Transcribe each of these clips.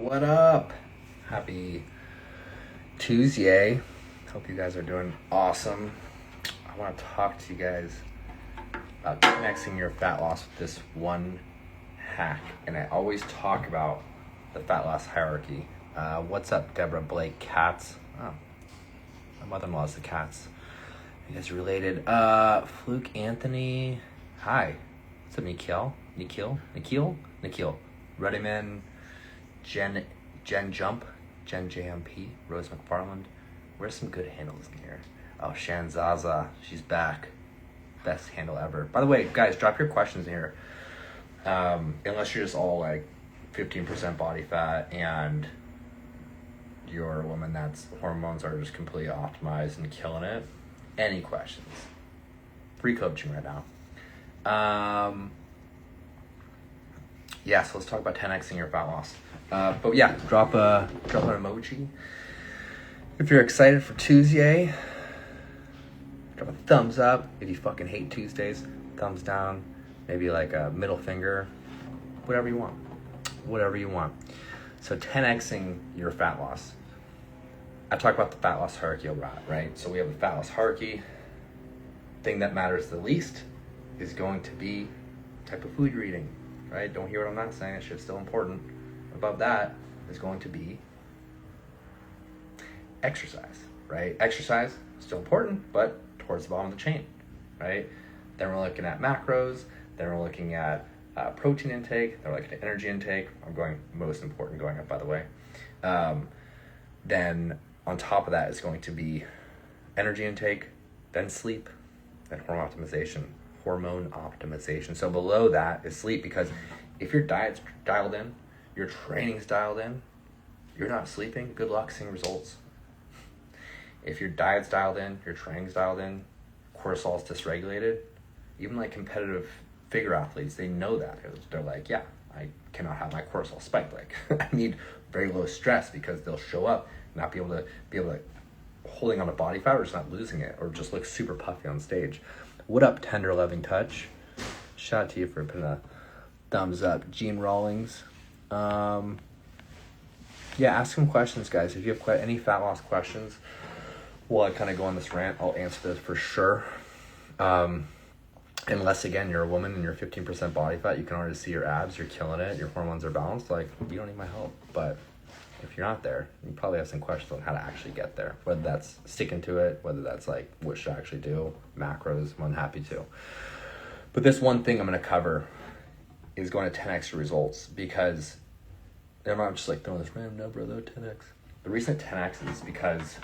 What up? Happy Tuesday. Hope you guys are doing awesome. I want to talk to you guys about connecting your fat loss with this one hack. And I always talk about the fat loss hierarchy. What's up, Deborah Blake Katz? Oh, my mother-in-law's the Katz. You guys related? Fluke Anthony. Hi. What's up, Nikhil? Ruddyman. Jen Jump, Jen JMP, Rose McFarland. Where's some good handles in here? Oh, Shan Zaza, she's back. Best handle ever. By the way, guys, drop your questions in here. Unless you're just all like 15% body fat and you're a woman that's hormones are just completely optimized and killing it. Any questions? Free coaching right now. So let's talk about 10xing your fat loss. But yeah, drop an emoji. If you're excited for Tuesday, drop a thumbs up. If you fucking hate Tuesdays, thumbs down. Maybe like a middle finger. Whatever you want. So 10xing your fat loss. I talk about the fat loss hierarchy a lot, right? So we have a fat loss hierarchy. Thing that matters the least is going to be the type of food you're eating, right? Don't hear what I'm not saying. That shit's still important. Above that is going to be exercise, right? Exercise, still important, but towards the bottom of the chain, right? Then we're looking at macros. Then we're looking at protein intake. Then we're looking at energy intake. I'm going most important going up, by the way. Then on top of that is going to be energy intake, then sleep, then hormone optimization. So below that is sleep, because if your diet's dialed in, your training's dialed in, you're not sleeping, good luck seeing results. If your diet's dialed in, your training's dialed in, cortisol's dysregulated, even like competitive figure athletes, they know that. They're like, yeah, I cannot have my cortisol spike. Like, I need very low stress, because they'll show up, not be able to holding on to body fat, or just not losing it, or just look super puffy on stage. What up, Tender Loving Touch? Shout out to you for putting a thumbs up. Gene Rawlings. Ask some questions, guys. If you have any fat loss questions, while I kind of go on this rant, I'll answer this for sure. Unless, again, you're a woman and you're 15% body fat, you can already see your abs, you're killing it, your hormones are balanced, like, you don't need my help. But if you're not there, you probably have some questions on how to actually get there, whether that's sticking to it, whether that's like what should I actually do, macros. I'm happy to. But this one thing I'm going to cover is going to 10x results, because I'm not just like throwing this random number, though, 10x. The reason 10x is because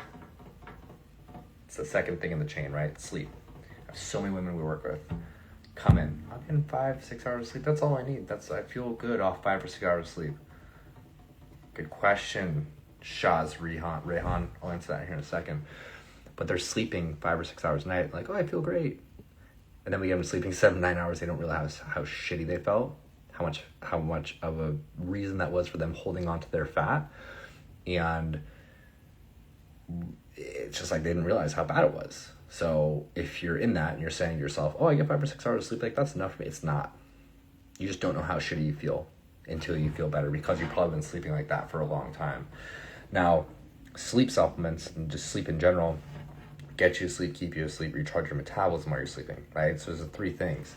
it's the second thing in the chain, right? Sleep. I have so many women we work with come in, I'm getting 5-6 hours of sleep. That's all I need. I feel good off 5 or 6 hours of sleep. Good question, Shaz Rehan. I'll answer that here in a second. But they're sleeping 5 or 6 hours a night, like, oh, I feel great. And then we get them sleeping 7-9 hours. They don't realize how shitty they felt, how much of a reason that was for them holding on to their fat. And it's just like they didn't realize how bad it was. So if you're in that and you're saying to yourself, oh, I get 5 or 6 hours of sleep, like, that's enough for me. It's not. You just don't know how shitty you feel until you feel better, because you've probably been sleeping like that for a long time. Now, sleep supplements and just sleep in general get you to sleep, keep you asleep, recharge your metabolism while you're sleeping, right? So there's 3 things.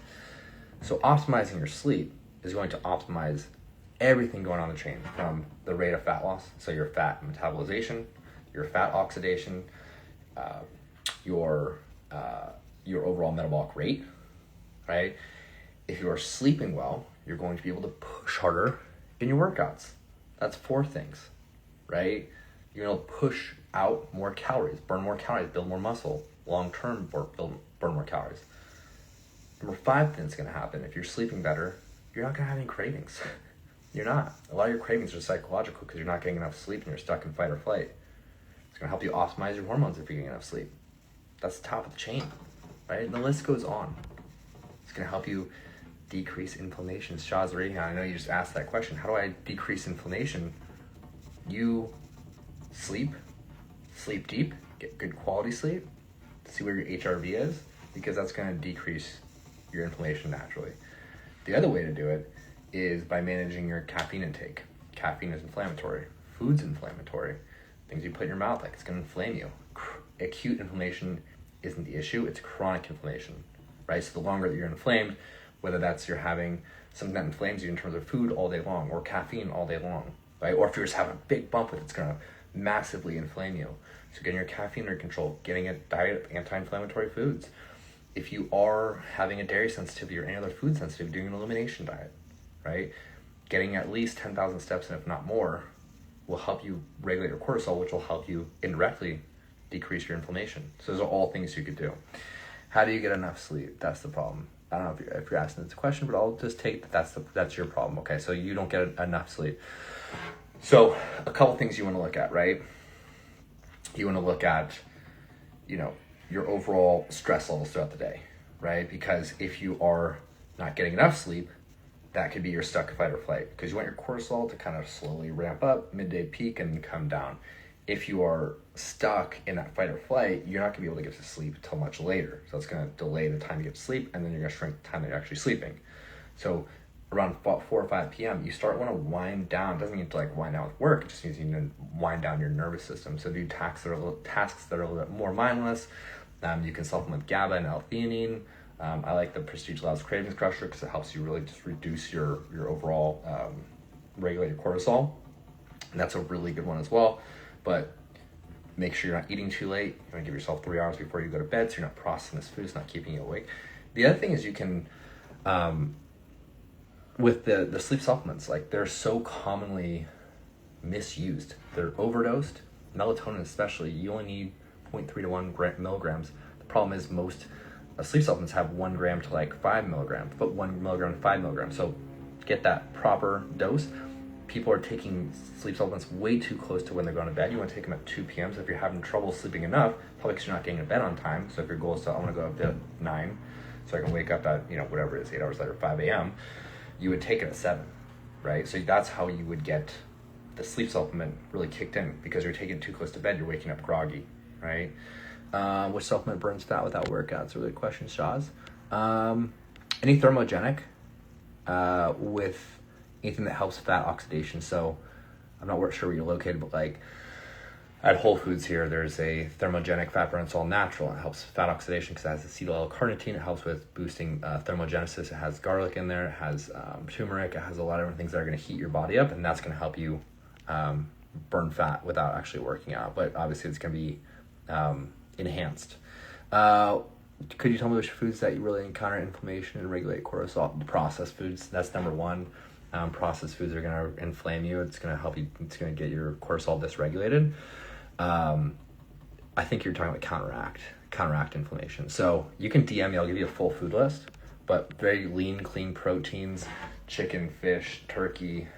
So optimizing your sleep is going to optimize everything going on the chain, from the rate of fat loss, so your fat metabolization, your fat oxidation, your overall metabolic rate, right? If you are sleeping well, you're going to be able to push harder in your workouts. That's 4 things, right? You're going to push out more calories, burn more calories, build more muscle, long-term burn more calories. Number 5 thing that's going to happen, if you're sleeping better, you're not going to have any cravings. You're not. A lot of your cravings are psychological, because you're not getting enough sleep and you're stuck in fight or flight. It's going to help you optimize your hormones if you're getting enough sleep. That's the top of the chain, right? And the list goes on. It's going to help you decrease inflammation. Shaz Rehan, I know you just asked that question. How do I decrease inflammation? You sleep deep, get good quality sleep, see where your HRV is, because that's going to decrease your inflammation naturally. The other way to do it is by managing your caffeine intake. Caffeine is inflammatory. Food's inflammatory. Things you put in your mouth, like, it's going to inflame you. Acute inflammation isn't the issue, it's chronic inflammation, right? So the longer that you're inflamed, whether that's you're having something that inflames you in terms of food all day long, or caffeine all day long, right? Or if you're just having a big bump with it, it's going to massively inflame you. So getting your caffeine under control, getting a diet of anti-inflammatory foods. If you are having a dairy sensitivity or any other food sensitivity, doing an elimination diet, right? Getting at least 10,000 steps, and if not more, will help you regulate your cortisol, which will help you indirectly decrease your inflammation. So those are all things you could do. How do you get enough sleep? That's the problem. I don't know if you're asking this question, but I'll just take that's your problem. Okay, so you don't get enough sleep. So a couple things you want to look at, right? You want to look at, your overall stress levels throughout the day, right? Because if you are not getting enough sleep, that could be your stuck fight or flight, because you want your cortisol to kind of slowly ramp up, midday peak, and come down. If you are stuck in that fight or flight, you're not going to be able to get to sleep until much later. So it's going to delay the time you get to sleep, and then you're going to shrink the time that you're actually sleeping. So around 4 or 5 p.m., you want to wind down. It doesn't mean to wind down with work. It just means you need to wind down your nervous system. So do tasks that are a little bit more mindless. You can supplement GABA and L-theanine. I like the Prestige Labs Cravings Crusher because it helps you really just reduce your overall regulated cortisol. And that's a really good one as well. But make sure you're not eating too late. You want to give yourself 3 hours before you go to bed so you're not processing this food. It's not keeping you awake. The other thing is you can, with the sleep supplements, they're so commonly misused. They're overdosed. Melatonin especially, you only need 0.3 to 1 milligrams. The problem is most sleep supplements have 1 gram to 5 milligrams, but 1 milligram to 5 milligrams. So get that proper dose. People are taking sleep supplements way too close to when they're going to bed. You want to take them at 2 p.m. So if you're having trouble sleeping enough, probably because you're not getting to bed on time. So if your goal is I want to go up to 9, so I can wake up at, whatever it is, 8 hours later, 5 a.m., you would take it at 7, right? So that's how you would get the sleep supplement really kicked in, because you're taking it too close to bed, you're waking up groggy, right? Which supplement burns fat without workout? It's a really good question, Shaz. Any thermogenic with anything that helps fat oxidation. So I'm not sure where you're located, but at Whole Foods here, there's a thermogenic fat burn. It's all natural. It helps fat oxidation because it has acetyl L-carnitine. It helps with boosting thermogenesis. It has garlic in there. It has turmeric. It has a lot of different things that are going to heat your body up, and that's going to help you burn fat without actually working out. But obviously, it's going to be enhanced. Could you tell me which foods that you really encounter inflammation and regulate cortisol? Processed foods, that's number one. Processed foods are going to inflame you. It's going to help you. It's going to get your cortisol dysregulated. I think you're talking about counteract inflammation. So you can DM me. I'll give you a full food list, but very lean, clean proteins: chicken, fish, turkey,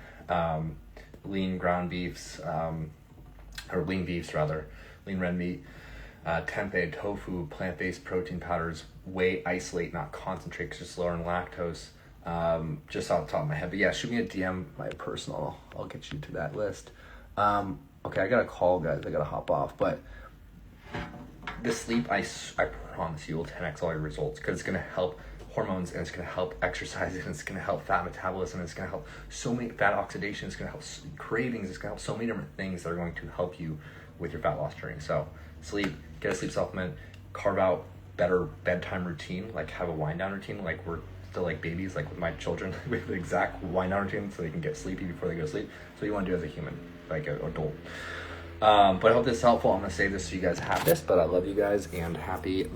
lean ground beefs, or lean beefs rather, lean red meat, tempeh, tofu, plant-based protein powders. Whey isolate, not concentrate, because it's lower in lactose. Just off the top of my head, but yeah, shoot me a DM, my personal. I'll get you to that list. Okay, I got a call, guys. I gotta hop off, but the sleep, I promise you, will 10x all your results, because it's gonna help hormones, and it's gonna help exercise, and it's gonna help fat metabolism, and it's gonna help so many fat oxidation. It's gonna help cravings. It's gonna help so many different things that are going to help you with your fat loss journey. So sleep, get a sleep supplement, carve out better bedtime routine, have a wind down routine, we're still like babies, with my children, with the exact wind down routine so they can get sleepy before they go to sleep. So you want to do as a human, an adult. But I hope this is helpful. I'm going to save this so you guys have this, but I love you guys, and happy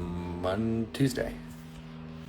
Tuesday.